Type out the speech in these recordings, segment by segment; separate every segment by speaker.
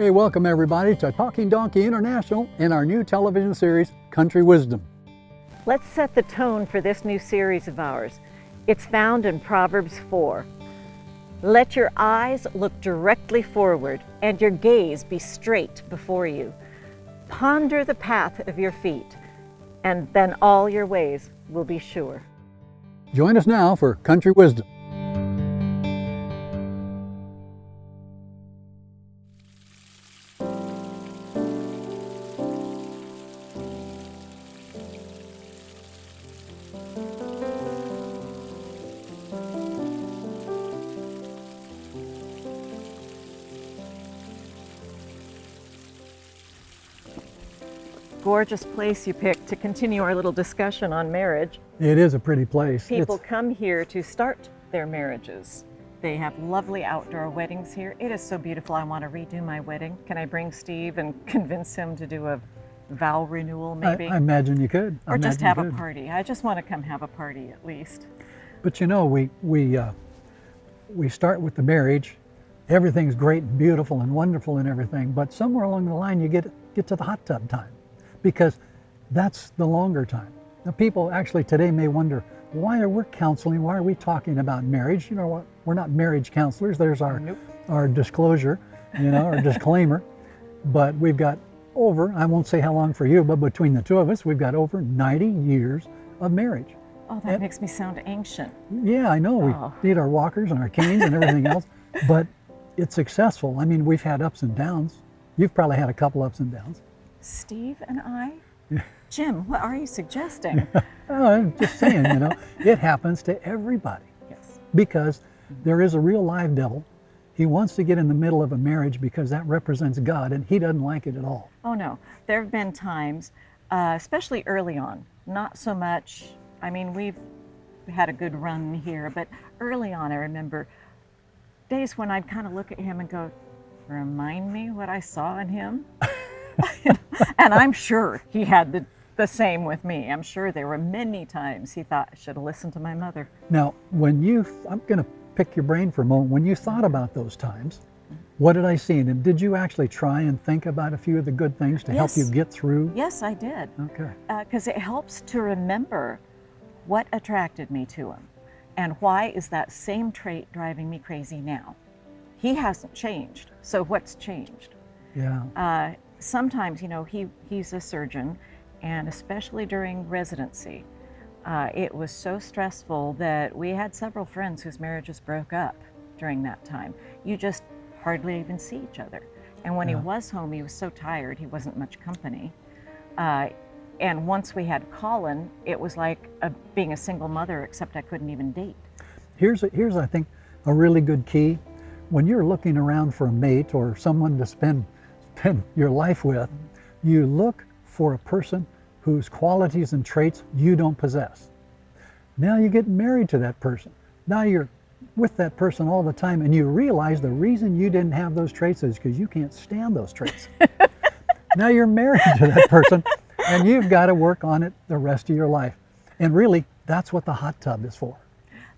Speaker 1: Hey, welcome everybody to Talking Donkey International and our new television series, Country Wisdom.
Speaker 2: Let's set the tone for this new series of ours. It's found in Proverbs 4. Let your eyes look directly forward and your gaze be straight before you. Ponder the path of your feet, and then all your ways will be sure.
Speaker 1: Join us now for Country Wisdom.
Speaker 2: Gorgeous place you picked to continue our little discussion on marriage.
Speaker 1: It is a pretty place.
Speaker 2: People come here to start their marriages. They have lovely outdoor weddings here. It is so beautiful. I want to redo my wedding. Can I bring Steve and convince him to do a vow renewal maybe?
Speaker 1: I imagine you could.
Speaker 2: Or just have a party. I just want to come have a party at least.
Speaker 1: But you know, we start with the marriage. Everything's great and beautiful and wonderful and everything, but somewhere along the line you get to the hot tub time, because that's the longer time. Now, people actually today may wonder, why are we counseling? Why are we talking about marriage? You know what? We're not marriage counselors. There's our disclosure, our disclaimer. But we've got over, I won't say how long for you, but between the two of us, we've got over 90 years of marriage.
Speaker 2: Oh, that makes me sound ancient.
Speaker 1: Yeah, I know. We need our walkers and our canes and everything else, but it's successful. I mean, we've had ups and downs. You've probably had a couple ups and downs.
Speaker 2: Steve and I? Jim, what are you suggesting?
Speaker 1: Oh, I'm just saying, it happens to everybody.
Speaker 2: Yes.
Speaker 1: Because there is a real live devil. He wants to get in the middle of a marriage because that represents God, and he doesn't like it at all.
Speaker 2: Oh no, there have been times, especially early on, not so much, I mean, we've had a good run here, but early on I remember days when I'd kind of look at him and go, remind me what I saw in him? And I'm sure he had the same with me. I'm sure there were many times he thought, I should have listened to my mother.
Speaker 1: Now, I'm going to pick your brain for a moment. When you thought about those times, what did I see in him? Did you actually try and think about a few of the good things to help you get through?
Speaker 2: Yes, I did.
Speaker 1: Okay.
Speaker 2: Because it helps to remember what attracted me to him and why is that same trait driving me crazy now. He hasn't changed, so what's changed?
Speaker 1: Yeah.
Speaker 2: Sometimes, he's a surgeon, and especially during residency, it was so stressful that we had several friends whose marriages broke up during that time. You just hardly even see each other. And when he was home, he was so tired, he wasn't much company. And once we had Colin, it was like being a single mother, except I couldn't even date.
Speaker 1: Here's I think, a really good key. When you're looking around for a mate or someone to spend your life with, you look for a person whose qualities and traits you don't possess. Now you get married to that person. Now you're with that person all the time, and you realize the reason you didn't have those traits is because you can't stand those traits. Now you're married to that person, and you've got to work on it the rest of your life. And really, that's what the hot tub is for.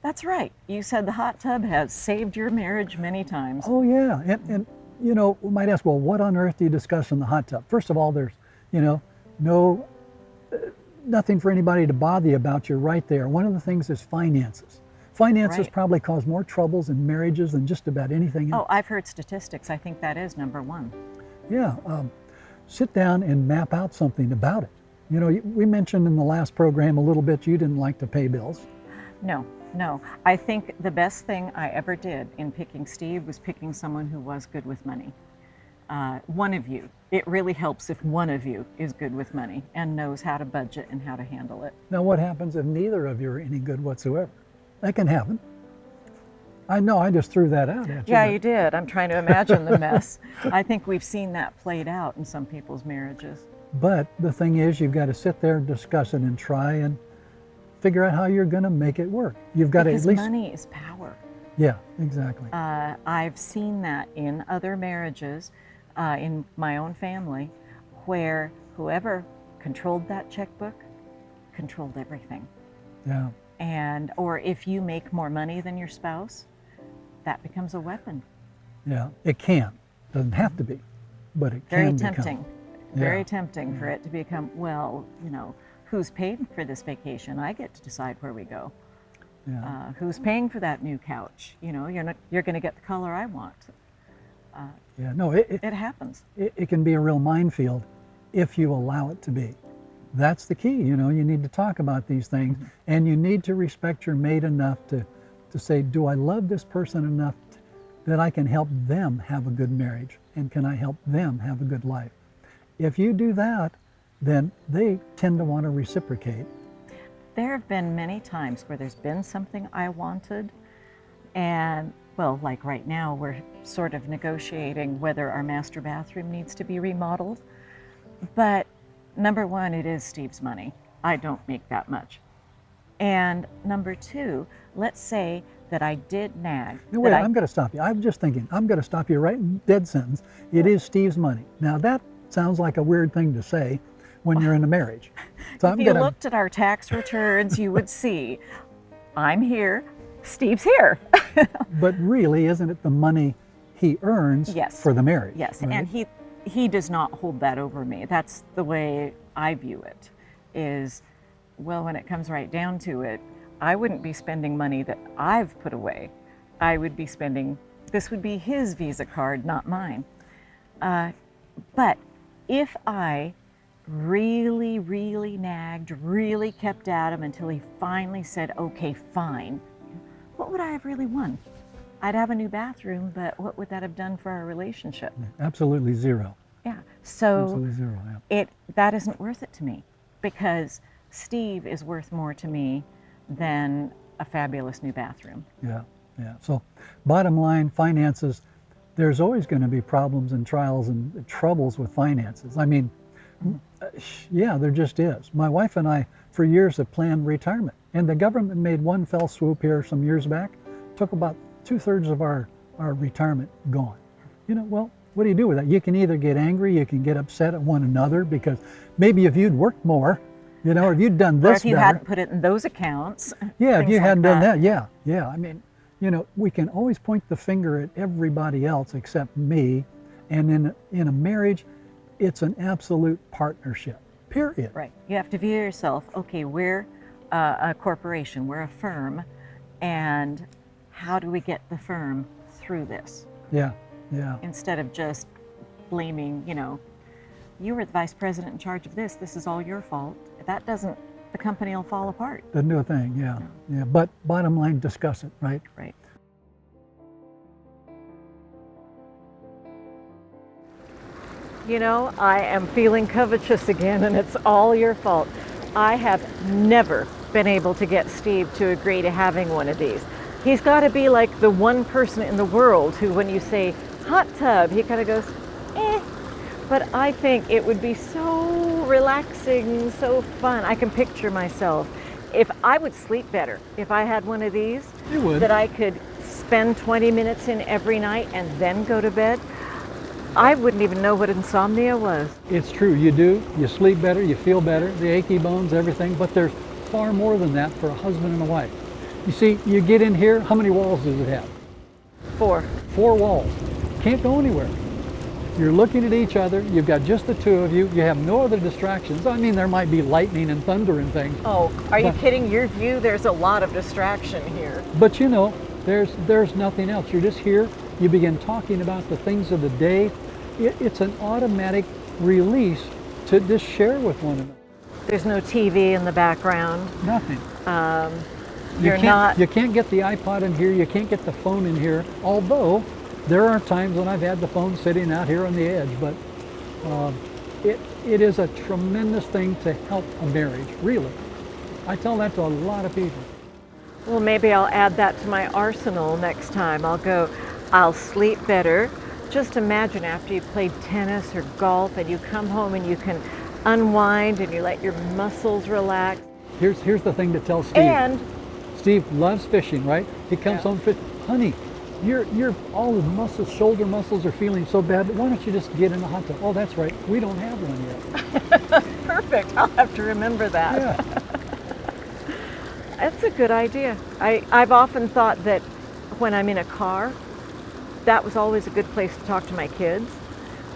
Speaker 1: That's
Speaker 2: right. You said the hot tub has saved your marriage many times.
Speaker 1: Oh yeah, and we might ask, well, what on earth do you discuss in the hot tub? First of all, there's, nothing for anybody to bother you about. You're right there. One of the things is finances. Finances probably cause more troubles in marriages than just about anything else.
Speaker 2: Oh, I've heard statistics. I think that is number one.
Speaker 1: Yeah. Sit down and map out something about it. We mentioned in the last program a little bit you didn't like to pay bills.
Speaker 2: No. I think the best thing I ever did in picking Steve was picking someone who was good with money. One of you. It really helps if one of you is good with money and knows how to budget and how to handle it.
Speaker 1: Now, what happens if neither of you are any good whatsoever? That can happen. I know, I just threw that out at you.
Speaker 2: Yeah, you did. I'm trying to imagine the mess. I think we've seen that played out in some people's marriages.
Speaker 1: But the thing is, you've got to sit there and discuss it and try and figure out how you're going to make it work. You've got
Speaker 2: because
Speaker 1: to at least...
Speaker 2: money is power.
Speaker 1: Yeah, exactly.
Speaker 2: I've seen that in other marriages, in my own family, where whoever controlled that checkbook controlled everything.
Speaker 1: Yeah.
Speaker 2: Or if you make more money than your spouse, that becomes a weapon.
Speaker 1: Yeah, it can. Doesn't have to be. but it
Speaker 2: Very
Speaker 1: can
Speaker 2: tempting.
Speaker 1: become.
Speaker 2: Very
Speaker 1: Yeah.
Speaker 2: tempting for it to become, well, who's paying for this vacation? I get to decide where we go.
Speaker 1: Yeah.
Speaker 2: Who's paying for that new couch? You're going to get the color I want.
Speaker 1: Yeah. No, it,
Speaker 2: It happens.
Speaker 1: it can be a real minefield if you allow it to be. That's the key. You need to talk about these things, and you need to respect your mate enough to say, do I love this person enough that I can help them have a good marriage, and can I help them have a good life? If you do that, then they tend to want to reciprocate.
Speaker 2: There have been many times where there's been something I wanted, and well, like right now, we're sort of negotiating whether our master bathroom needs to be remodeled. But number one, it is Steve's money. I don't make that much. And number two, let's say that I did nag.
Speaker 1: No, wait,
Speaker 2: that
Speaker 1: I'm going to stop you. I'm just thinking, I'm going to stop you right in dead sentence. It is Steve's money. Now, that sounds like a weird thing to say when you're in a marriage. So
Speaker 2: If you looked at our tax returns, you would see I'm here, Steve's here.
Speaker 1: But really, isn't it the money he earns
Speaker 2: Yes.
Speaker 1: for the marriage?
Speaker 2: Yes,
Speaker 1: right?
Speaker 2: and he does not hold that over me. That's the way I view it, is, well, when it comes right down to it, I wouldn't be spending money that I've put away. I would be spending, this would be his Visa card, not mine. But if I really, really nagged, really kept at him until he finally said, okay, fine, what would I have really won? I'd have a new bathroom, but what would that have done for our relationship?
Speaker 1: Absolutely zero.
Speaker 2: Yeah, so
Speaker 1: Absolutely zero, yeah.
Speaker 2: that isn't worth it to me, because Steve is worth more to me than a fabulous new bathroom.
Speaker 1: Yeah, yeah. So bottom line, finances, there's always going to be problems and trials and troubles with finances. I mean, yeah, there just is. My wife and I, for years, have planned retirement. And the government made one fell swoop here some years back, took about 2/3 of our retirement gone. Well, what do you do with that? You can either get angry, you can get upset at one another, because maybe if you'd worked more, or if you'd done this
Speaker 2: Or if you
Speaker 1: better,
Speaker 2: hadn't put it in those accounts.
Speaker 1: yeah, if
Speaker 2: things
Speaker 1: you
Speaker 2: like
Speaker 1: hadn't done that, yeah. I mean, we can always point the finger at everybody else except me. And in a marriage, it's an absolute partnership, period.
Speaker 2: Right. You have to view yourself, okay, we're a corporation, we're a firm, and how do we get the firm through this?
Speaker 1: Yeah, yeah.
Speaker 2: Instead of just blaming, you were the vice president in charge of this is all your fault. That doesn't, the company will fall apart.
Speaker 1: Doesn't do a thing, yeah. Yeah. But bottom line, discuss it, right?
Speaker 2: Right. I am feeling covetous again, and it's all your fault. I have never been able to get Steve to agree to having one of these. He's got to be like the one person in the world who, when you say hot tub, he kind of goes, eh. But I think it would be so relaxing, so fun. I can picture myself. If I would sleep better if I had one of these,
Speaker 1: You would.
Speaker 2: that I could spend 20 minutes in every night and then go to bed, I wouldn't even know what insomnia was.
Speaker 1: It's true, you do. You sleep better, you feel better, the achy bones, everything. But there's far more than that for a husband and a wife. You see, you get in here, how many walls does it have?
Speaker 2: 4.
Speaker 1: 4 walls. Can't go anywhere. You're looking at each other, you've got just the two of you, you have no other distractions. I mean, there might be lightning and thunder and things.
Speaker 2: Oh, are you kidding? Your view, there's a lot of distraction here.
Speaker 1: But there's nothing else. You're just here, you begin talking about the things of the day. It's an automatic release to just share with one another.
Speaker 2: There's no TV in the background.
Speaker 1: Nothing.
Speaker 2: Not.
Speaker 1: You can't get the iPod in here, you can't get the phone in here, although there are times when I've had the phone sitting out here on the edge, but it is a tremendous thing to help a marriage, really. I tell that to a lot of people.
Speaker 2: Well, maybe I'll add that to my arsenal next time. I'll sleep better. Just imagine after you've played tennis or golf and you come home and you can unwind and you let your muscles relax.
Speaker 1: Here's the thing to tell Steve.
Speaker 2: And
Speaker 1: Steve loves fishing, right? He comes home fit. Honey, you're all the muscles, shoulder muscles are feeling so bad. Why don't you just get in the hot tub? Oh, that's right. We don't have one yet.
Speaker 2: Perfect. I'll have to remember that.
Speaker 1: Yeah.
Speaker 2: That's a good idea. I've often thought that when I'm in a car, that was always a good place to talk to my kids.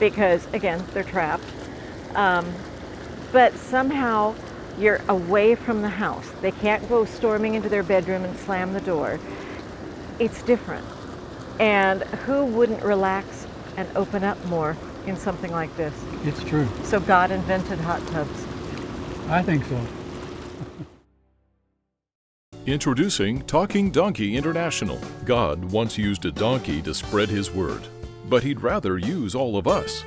Speaker 2: because, again, they're trapped. Um, but somehow you're away from the house. They can't go storming into their bedroom and slam the door. It's different. And who wouldn't relax and open up more in something like this?
Speaker 1: It's true.
Speaker 2: So God invented hot tubs.
Speaker 1: I think so.
Speaker 3: Introducing Talking Donkey International. God once used a donkey to spread His word, but He'd rather use all of us.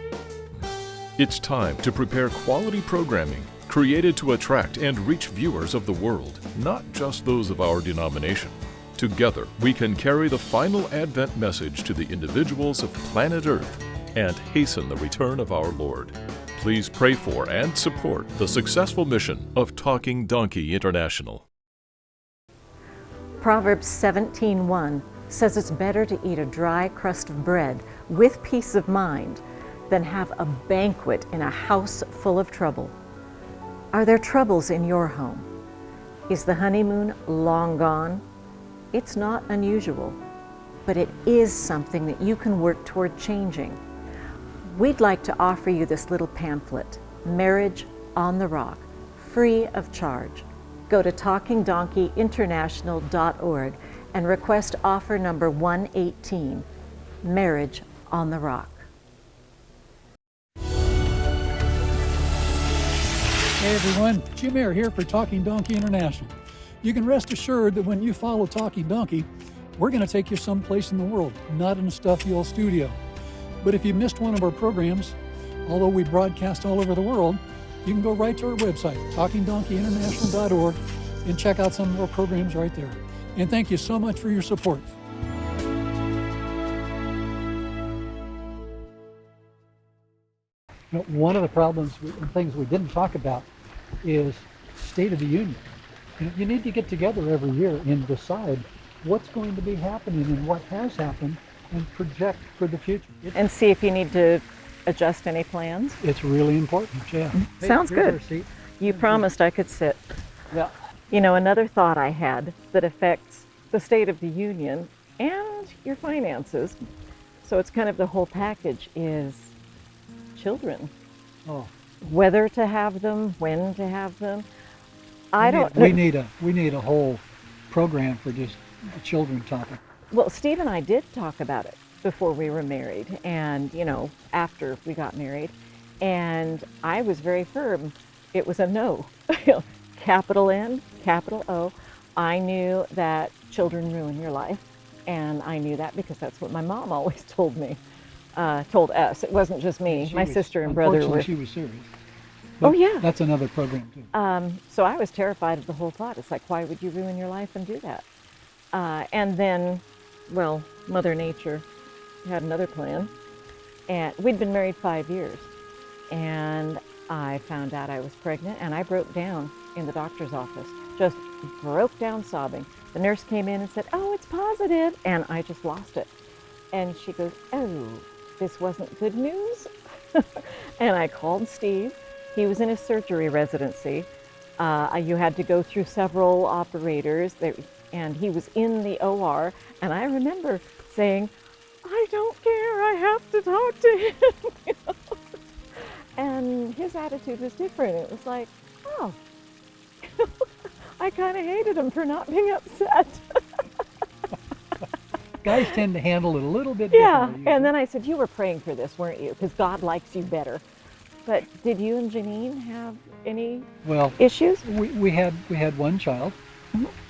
Speaker 3: It's time to prepare quality programming created to attract and reach viewers of the world, not just those of our denomination. Together, we can carry the final Advent message to the individuals of planet Earth and hasten the return of our Lord. Please pray for and support the successful mission of Talking Donkey International.
Speaker 2: Proverbs 17:1 says it's better to eat a dry crust of bread with peace of mind than have a banquet in a house full of trouble. Are there troubles in your home? Is the honeymoon long gone? It's not unusual, but it is something that you can work toward changing. We'd like to offer you this little pamphlet, Marriage on the Rock, free of charge. Go to talkingdonkeyinternational.org and request offer number 118, Marriage on the Rock.
Speaker 1: Hey everyone, Jim Eyre here for Talking Donkey International. You can rest assured that when you follow Talking Donkey, we're going to take you someplace in the world, not in a stuffy old studio. But if you missed one of our programs, although we broadcast all over the world, you can go right to our website, talkingdonkeyinternational.org, and check out some of our programs right there. And thank you so much for your support. You know, one of the problems and things we didn't talk about is State of the Union. You need to get together every year and decide what's going to be happening and what has happened and project for the future.
Speaker 2: And see if you need to adjust any plans.
Speaker 1: It's really important, yeah. Hey,
Speaker 2: Sounds
Speaker 1: here's
Speaker 2: good.
Speaker 1: our seat.
Speaker 2: You promised I could sit.
Speaker 1: Yeah.
Speaker 2: You know, another thought I had that affects the State of the Union and your finances, so it's kind of the whole package, is children.
Speaker 1: Oh.
Speaker 2: Whether to have them, when to have them.
Speaker 1: We need a whole program for just the children topic.
Speaker 2: Well, Steve and I did talk about it before we were married and, you know, after we got married. And I was very firm. It was a no. Capital N, capital O. I knew that children ruin your life. And I knew that because that's what my mom always told me, told us. It wasn't just me. My sister and brother were.
Speaker 1: She was serious.
Speaker 2: Oh, yeah.
Speaker 1: That's another program, too.
Speaker 2: So I was terrified of the whole thought. It's like, why would you ruin your life and do that? And then, well, Mother Nature had another plan. And we'd been married 5 years. And I found out I was pregnant, and I broke down in the doctor's office. Just broke down sobbing. The nurse came in and said, "Oh, it's positive." And I just lost it. And she goes, "Oh, this wasn't good news?" And I called Steve. He was in a surgery residency. You had to go through several operators, and he was in the OR. And I remember saying, "I don't care, I have to talk to him." You know? And his attitude was different. It was like, oh, I kind of hated him for not being upset.
Speaker 1: Guys tend to handle it a little bit
Speaker 2: Yeah,
Speaker 1: differently.
Speaker 2: and then I said, "You were praying for this, weren't you? Because God likes you better." But did you and Janine have any issues?
Speaker 1: We had one child,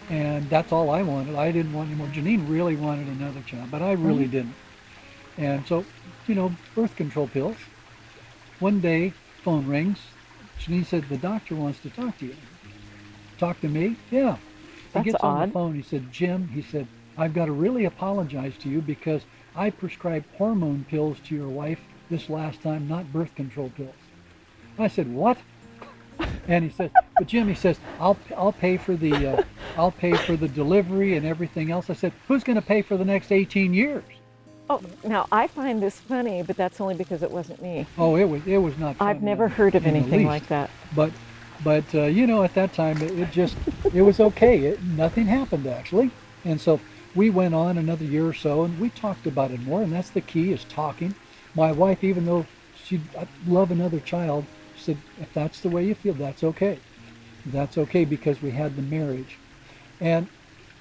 Speaker 1: and that's all I wanted. I didn't want any more. Janine really wanted another child, but I really didn't. And so, you know, birth control pills. One day, phone rings. Janine said, "The doctor wants to talk to you." "Talk to me?" "Yeah."
Speaker 2: That's
Speaker 1: he gets on
Speaker 2: odd.
Speaker 1: the phone. He said, "Jim," he said, "I've got to really apologize to you because I prescribed hormone pills to your wife this last time, not birth control pills." I said, "What?" And he says, "But Jim," he says, I'll pay for the delivery and everything else." I said, "Who's going to pay for the next 18 years?"
Speaker 2: Oh, now I find this funny, but that's only because it wasn't me.
Speaker 1: Oh, it was not funny.
Speaker 2: I've never heard of
Speaker 1: in the
Speaker 2: anything
Speaker 1: least.
Speaker 2: like that.
Speaker 1: But you know, at that time, it was okay. Nothing happened actually, and so we went on another year or so, and we talked about it more. And that's the key, is talking. My wife, even though she'd love another child. She said, if that's the way you feel, that's okay. That's okay, because we had the marriage. And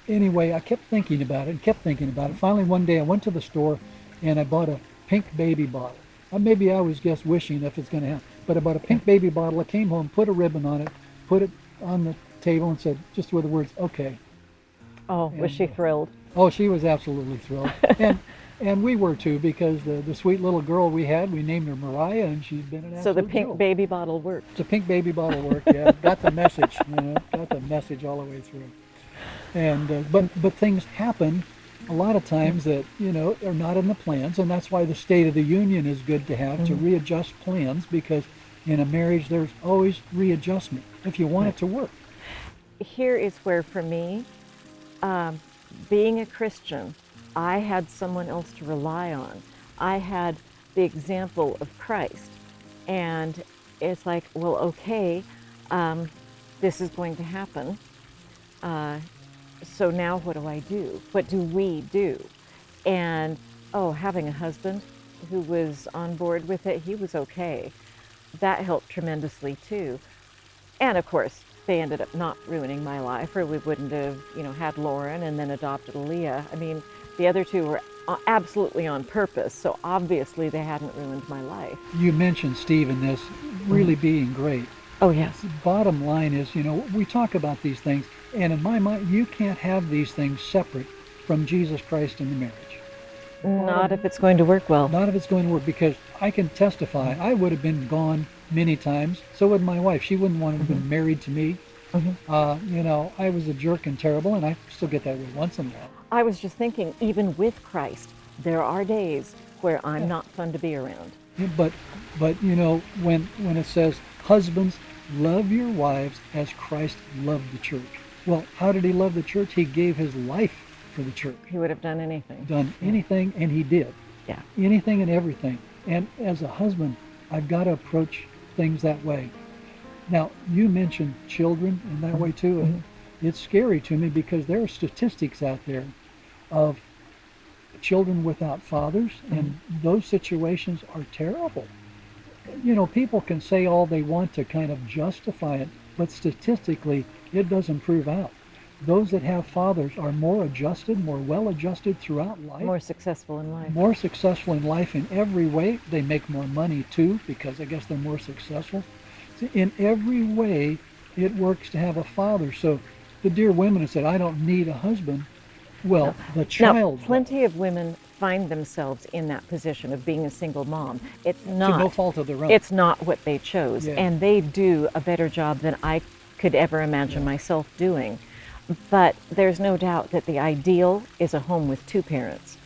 Speaker 1: anyway, I kept thinking about it and kept thinking about it. Finally, one day I went to the store and I bought a pink baby bottle. Maybe I was just wishing if it's going to happen. But I bought a pink baby bottle. I came home, put a ribbon on it, put it on the table, and said, just with the words, okay.
Speaker 4: Oh, was she thrilled?
Speaker 1: Oh, she was absolutely thrilled. And we were too, because the sweet little girl we had, we named her Mariah, and she's been an absolute
Speaker 4: So the pink
Speaker 1: joy.
Speaker 4: baby bottle worked.
Speaker 1: The pink baby bottle worked, yeah. Got the message, got the message all the way through. And but things happen a lot of times that are not in the plans, and that's why the State of the Union is good to have, to readjust plans, because in a marriage there's always readjustment if you want it to work.
Speaker 4: Here is where, for me, being a Christian, I had someone else to rely on. I had the example of Christ, and it's like, well, okay, this is going to happen. So now what do I do? What do we do? And having a husband who was on board with it, he was okay. That helped tremendously too. And of course, they ended up not ruining my life, or we wouldn't have, had Lauren and then adopted Aaliyah. I mean, the other two were absolutely on purpose, so obviously they hadn't ruined my life.
Speaker 1: You mentioned Steve in this really being great.
Speaker 4: Oh, yes.
Speaker 1: Bottom line is, we talk about these things, and in my mind, you can't have these things separate from Jesus Christ in the marriage.
Speaker 4: Not if it's going to work well.
Speaker 1: Not if it's going to work, because I can testify, I would have been gone many times. So would my wife. She wouldn't want to have been married to me. I was a jerk and terrible, and I still get that way once in a while.
Speaker 4: I was just thinking, even with Christ, there are days where I'm not fun to be around.
Speaker 1: Yeah, but when it says, husbands, love your wives as Christ loved the church. Well, how did he love the church? He gave his life for the church.
Speaker 4: He would have done anything.
Speaker 1: Done anything, and he did.
Speaker 4: Yeah.
Speaker 1: Anything and everything. And as a husband, I've got to approach things that way. Now, you mentioned children in that way too. And it's scary to me, because there are statistics out there of children without fathers, and those situations are terrible. People can say all they want to kind of justify it, but statistically, it doesn't prove out. Those that have fathers are more adjusted, more well-adjusted throughout life.
Speaker 4: More successful in life.
Speaker 1: More successful in life in every way. They make more money too, because I guess they're more successful. So in every way, it works to have a father. So the dear women who said, I don't need a husband, well, the child.
Speaker 4: Now, plenty of women find themselves in that position of being a single mom. It's not.
Speaker 1: To no fault of their own.
Speaker 4: It's not what they chose.
Speaker 1: Yeah.
Speaker 4: And they do a better job than I could ever imagine myself doing. But there's no doubt that the ideal is a home with two parents.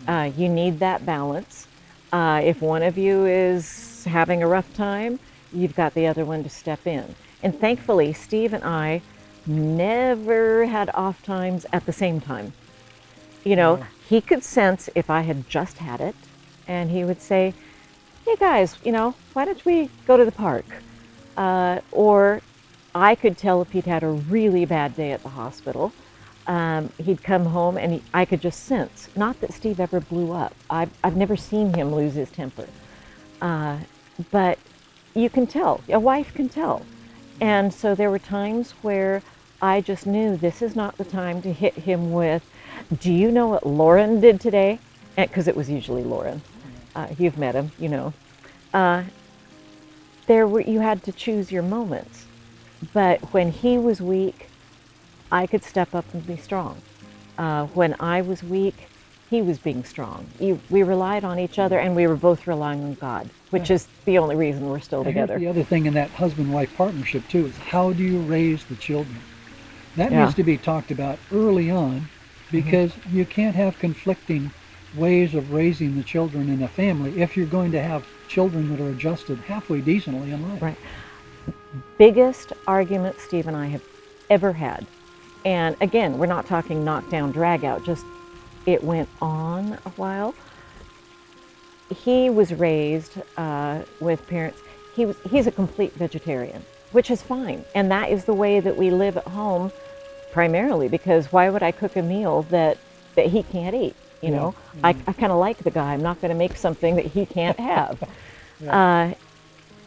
Speaker 4: You need that balance. If one of you is having a rough time, you've got the other one to step in. And thankfully, Steve and I never had off times at the same time. He could sense if I had just had it, and he would say, hey guys, why don't we go to the park? Or I could tell if he'd had a really bad day at the hospital. He'd come home and I could just sense, not that Steve ever blew up. I've never seen him lose his temper. But you can tell, a wife can tell. And so there were times where I just knew this is not the time to hit him with, do you know what Lauren did today? Because it was usually Lauren. You've met him, you had to choose your moments. But when he was weak, I could step up and be strong. When I was weak, he was being strong. We relied on each other, and we were both relying on God, which is the only reason we're still together.
Speaker 1: Here's the other thing in that husband-wife partnership too, is how do you raise the children? That needs to be talked about early on, because you can't have conflicting ways of raising the children in a family if you're going to have children that are adjusted halfway decently in life.
Speaker 4: Right. Biggest argument Steve and I have ever had, and again, we're not talking knockdown, drag out, just it went on a while. He was raised with parents, he's a complete vegetarian, which is fine, and that is the way that we live at home primarily, because why would I cook a meal that he can't eat? I kind of like the guy. I'm not going to make something that he can't have.
Speaker 1: Yeah.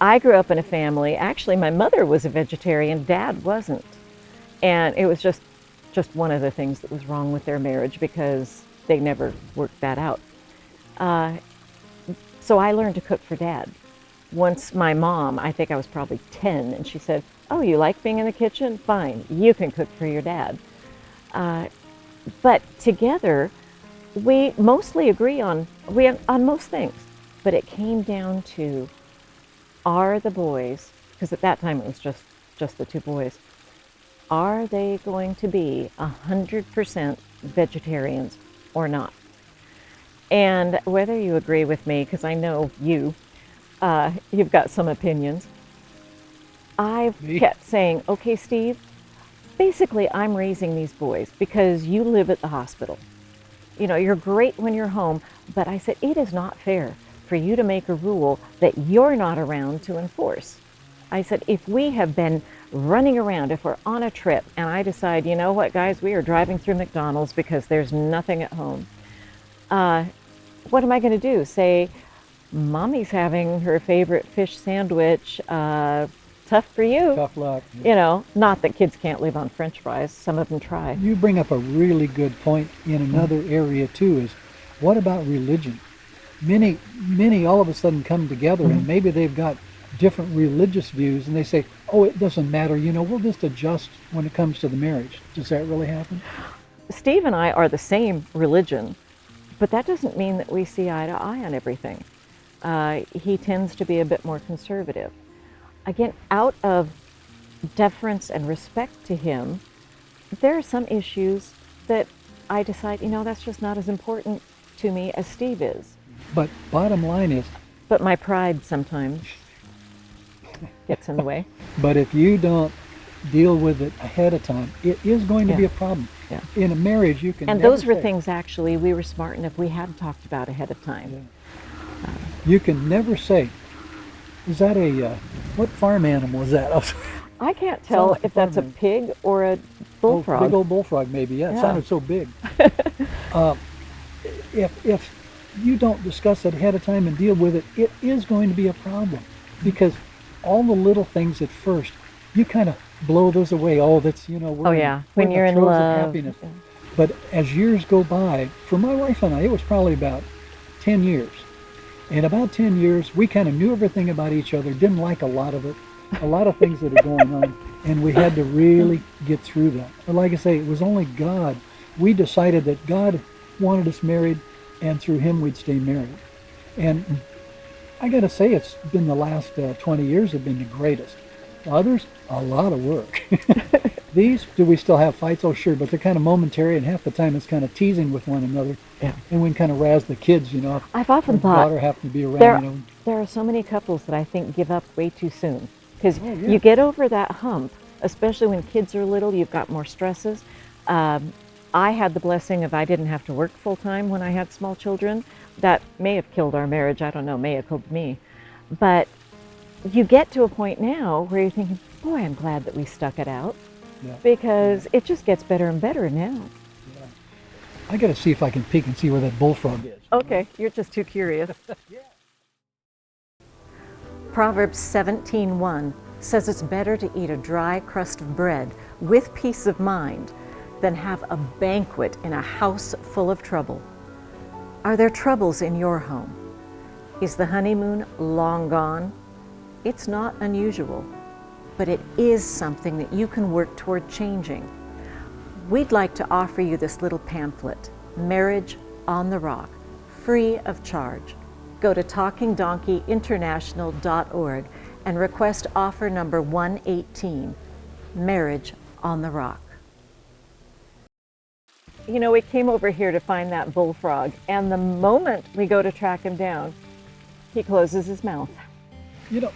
Speaker 4: I grew up in a family, actually my mother was a vegetarian, dad wasn't. And it was just one of the things that was wrong with their marriage because they never worked that out. Uh, so I learned to cook for dad. Once my mom, I think I was probably 10, and she said, "Oh, you like being in the kitchen? Fine, you can cook for your dad." Uh, but together, we mostly agree on most things. But it came down to, are the boys, because at that time it was just the two boys, are they going to be 100% vegetarians or not? And whether you agree with me, because I know you've got some opinions, I've
Speaker 1: Me?
Speaker 4: kept saying, okay, Steve, basically I'm raising these boys because you live at the hospital. You know, you're great when you're home, but I said, it is not fair for you to make a rule that you're not around to enforce. I said, if we have been running around, if we're on a trip and I decide, you know what, guys, we are driving through McDonald's because there's nothing at home, what am I going to do? Say, Mommy's having her favorite fish sandwich, tough for you.
Speaker 1: Tough luck.
Speaker 4: You know, not that kids can't live on French fries. Some of them try.
Speaker 1: You bring up a really good point in another area too, is what about religion? Many all of a sudden come together and maybe they've got different religious views and they say, oh, it doesn't matter, you know, we'll just adjust when it comes to the marriage. Does that really happen?
Speaker 4: Steve and I are the same religion, but that doesn't mean that we see eye to eye on everything. He tends to be a bit more conservative. Again, out of deference and respect to him, there are some issues that I decide, you know, that's just not as important to me as Steve is.
Speaker 1: But bottom line is,
Speaker 4: But my pride sometimes gets in the way.
Speaker 1: but if you don't deal with it ahead of time, it is going to be
Speaker 4: Yeah.
Speaker 1: a problem.
Speaker 4: Yeah.
Speaker 1: In a marriage, you can
Speaker 4: And
Speaker 1: never
Speaker 4: those were
Speaker 1: say-
Speaker 4: things actually we were smart enough we had talked about ahead of time.
Speaker 1: You can never say, is that what farm animal is that?
Speaker 4: I can't
Speaker 1: Sounds
Speaker 4: tell
Speaker 1: like a
Speaker 4: if that's a
Speaker 1: farm
Speaker 4: pig or a bullfrog.
Speaker 1: Big old bullfrog maybe, yeah. It
Speaker 4: Yeah.
Speaker 1: sounded so big. If you don't discuss it ahead of time and deal with it, it is going to be a problem. Because all the little things at first, you kind of blow those away. Oh, that's, you know, we're
Speaker 4: Oh, yeah.
Speaker 1: we're
Speaker 4: When you're
Speaker 1: the
Speaker 4: in
Speaker 1: throes
Speaker 4: love.
Speaker 1: of happiness. But as years go by, for my wife and I, it was probably about 10 years. In about 10 years, we kind of knew everything about each other, didn't like a lot of it, a lot of things that are going on, and we had to really get through that. But like I say, it was only God. We decided that God wanted us married, and through Him we'd stay married. And I got to say, it's been the last 20 years have been the greatest. Others, a lot of work. These, do we still have fights? Oh, sure, but they're kind of momentary, and half the time it's kind of teasing with one another.
Speaker 4: Yeah.
Speaker 1: And we can kind of razz the kids, you know.
Speaker 4: I've often
Speaker 1: If the
Speaker 4: thought
Speaker 1: daughter happened to be around,
Speaker 4: there,
Speaker 1: you know.
Speaker 4: there are so many couples that I think give up way too soon. Because
Speaker 1: Oh, yeah.
Speaker 4: you get over that hump, especially when kids are little, you've got more stresses. I had the blessing of I didn't have to work full time when I had small children. That may have killed our marriage, I don't know, may have killed me. But you get to a point now where you're thinking, boy, I'm glad that we stuck it out.
Speaker 1: Yeah.
Speaker 4: Because it just gets better and better now.
Speaker 1: I got to see if I can peek and see where that bullfrog is.
Speaker 4: Okay, you're just too curious.
Speaker 2: Proverbs 17:1 says it's better to eat a dry crust of bread with peace of mind than have a banquet in a house full of trouble. Are there troubles in your home? Is the honeymoon long gone? It's not unusual, but it is something that you can work toward changing. We'd like to offer you this little pamphlet, Marriage on the Rock, free of charge. Go to talkingdonkeyinternational.org and request offer number 118, Marriage on the Rock.
Speaker 4: You know, we came over here to find that bullfrog, and the moment we go to track him down, he closes his mouth.
Speaker 1: You know,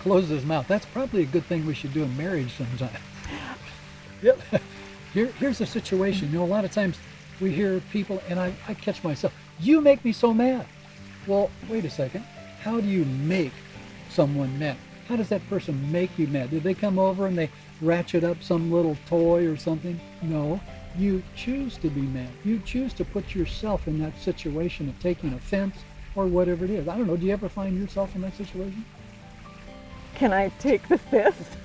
Speaker 1: closes his mouth. That's probably a good thing we should do in marriage sometime. Yep. Here's the situation. You know, a lot of times we hear people, and I catch myself, you make me so mad. Well, wait a second. How do you make someone mad? How does that person make you mad? Did they come over and they ratchet up some little toy or something? No. You choose to be mad. You choose to put yourself in that situation of taking offense or whatever it is. I don't know, do you ever find yourself in that situation?
Speaker 4: Can I take the fifth?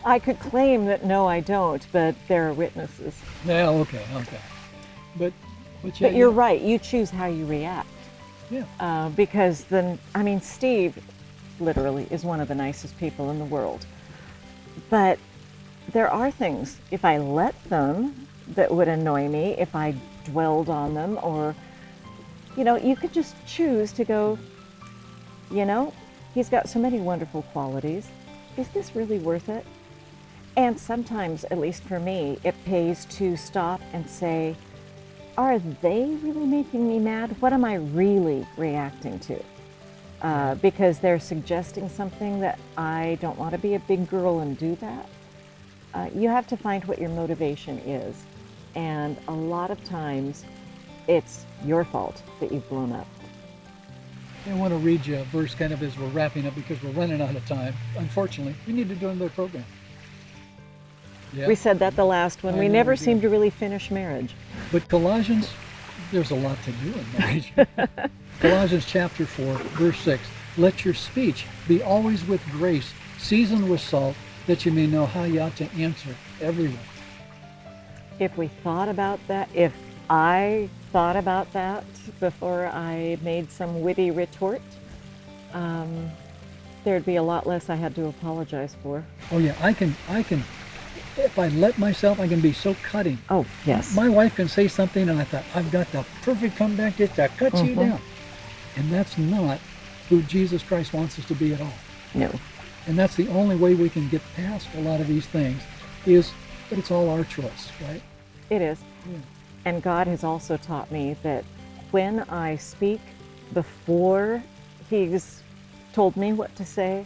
Speaker 4: I could claim that no, I don't, but there are witnesses.
Speaker 1: Yeah, okay. But yeah,
Speaker 4: But you're right, you choose how you react.
Speaker 1: Yeah.
Speaker 4: Because Steve literally is one of the nicest people in the world. But there are things, if I let them, that would annoy me, if I dwelled on them, or, you could just choose to go, he's got so many wonderful qualities. Is this really worth it? And sometimes, at least for me, it pays to stop and say, are they really making me mad? What am I really reacting to? Because they're suggesting something that I don't want to be a big girl and do that. You have to find what your motivation is. And a lot of times, it's your fault that you've blown up.
Speaker 1: I want to read you a verse kind of as we're wrapping up because we're running out of time. Unfortunately, we need to do another program. Yeah.
Speaker 4: We said that the last one.
Speaker 1: I
Speaker 4: We
Speaker 1: know
Speaker 4: never
Speaker 1: we
Speaker 4: seem
Speaker 1: did.
Speaker 4: to really finish marriage.
Speaker 1: But Colossians, there's a lot to do in marriage. Colossians chapter 4, verse 6. Let your speech be always with grace, seasoned with salt, that you may know how you ought to answer everyone.
Speaker 4: If we thought about that, if I thought about that before I made some witty retort, there'd be a lot less I had to apologize for.
Speaker 1: Oh yeah, I can, if I let myself, I can be so cutting.
Speaker 4: Oh, yes.
Speaker 1: My wife can say something and I thought, I've got the perfect comeback just to cut you down. And that's not who Jesus Christ wants us to be at all.
Speaker 4: No.
Speaker 1: And that's the only way we can get past a lot of these things is that it's all our choice, right?
Speaker 4: It is.
Speaker 1: Yeah.
Speaker 4: And God has also taught me that when I speak before He's told me what to say,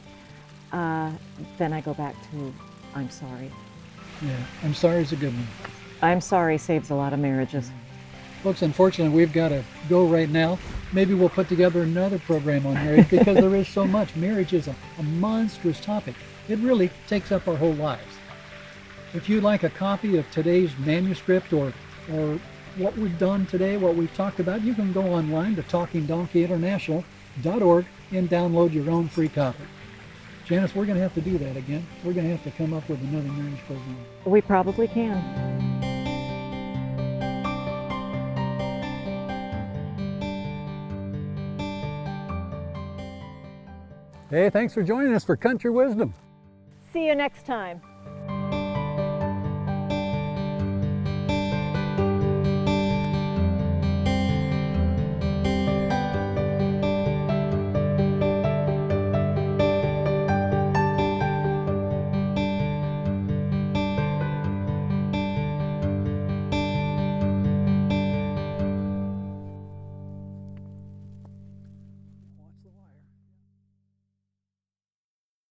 Speaker 4: then I go back to, I'm sorry.
Speaker 1: Yeah, I'm sorry is a good one.
Speaker 4: I'm sorry saves a lot of marriages.
Speaker 1: Folks, unfortunately, we've got to go right now. Maybe we'll put together another program on marriage because there is so much. Marriage is a monstrous topic. It really takes up our whole lives. If you'd like a copy of today's manuscript or what we've done today, what we've talked about, you can go online to talkingdonkeyinternational.org and download your own free copy. Janice, we're going to have to do that again. We're going to have to come up with another marriage program.
Speaker 4: We probably can.
Speaker 1: Hey, thanks for joining us for Country Wisdom.
Speaker 4: See you next time.